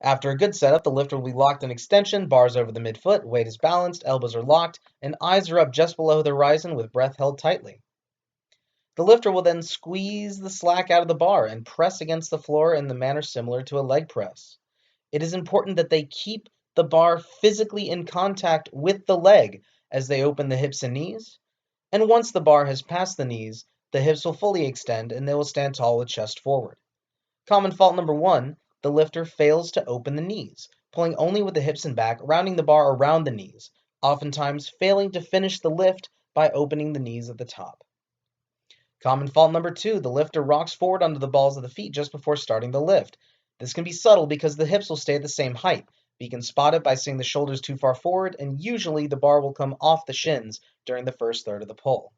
After a good setup, the lifter will be locked in extension, bars over the midfoot, weight is balanced, elbows are locked, and eyes are up just below the horizon with breath held tightly. The lifter will then squeeze the slack out of the bar and press against the floor in the manner similar to a leg press. It is important that they keep the bar physically in contact with the leg as they open the hips and knees, and once the bar has passed the knees, the hips will fully extend and they will stand tall with chest forward. Common fault number 1, the lifter fails to open the knees, pulling only with the hips and back, rounding the bar around the knees, oftentimes failing to finish the lift by opening the knees at the top. Common fault number 2, the lifter rocks forward onto the balls of the feet just before starting the lift. This can be subtle because the hips will stay at the same height, but you can spot it by seeing the shoulders too far forward, and usually the bar will come off the shins during the first third of the pull.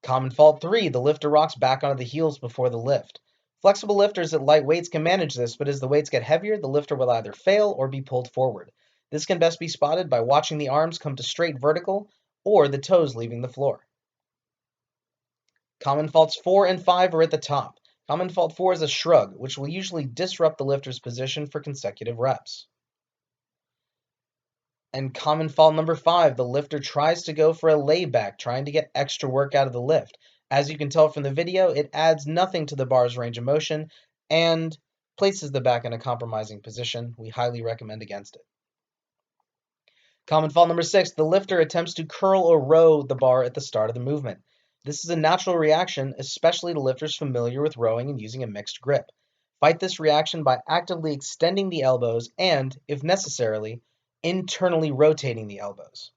Common fault 3, the lifter rocks back onto the heels before the lift. Flexible lifters at light weights can manage this, but as the weights get heavier, the lifter will either fail or be pulled forward. This can best be spotted by watching the arms come to straight vertical or the toes leaving the floor. Common faults 4 and 5 are at the top. Common fault 4 is a shrug, which will usually disrupt the lifter's position for consecutive reps. And common fault number 5, the lifter tries to go for a layback, trying to get extra work out of the lift. As you can tell from the video, it adds nothing to the bar's range of motion and places the back in a compromising position. We highly recommend against it. Common fault number 6, the lifter attempts to curl or row the bar at the start of the movement. This is a natural reaction, especially to lifters familiar with rowing and using a mixed grip. Fight this reaction by actively extending the elbows and, if necessarily, internally rotating the elbows.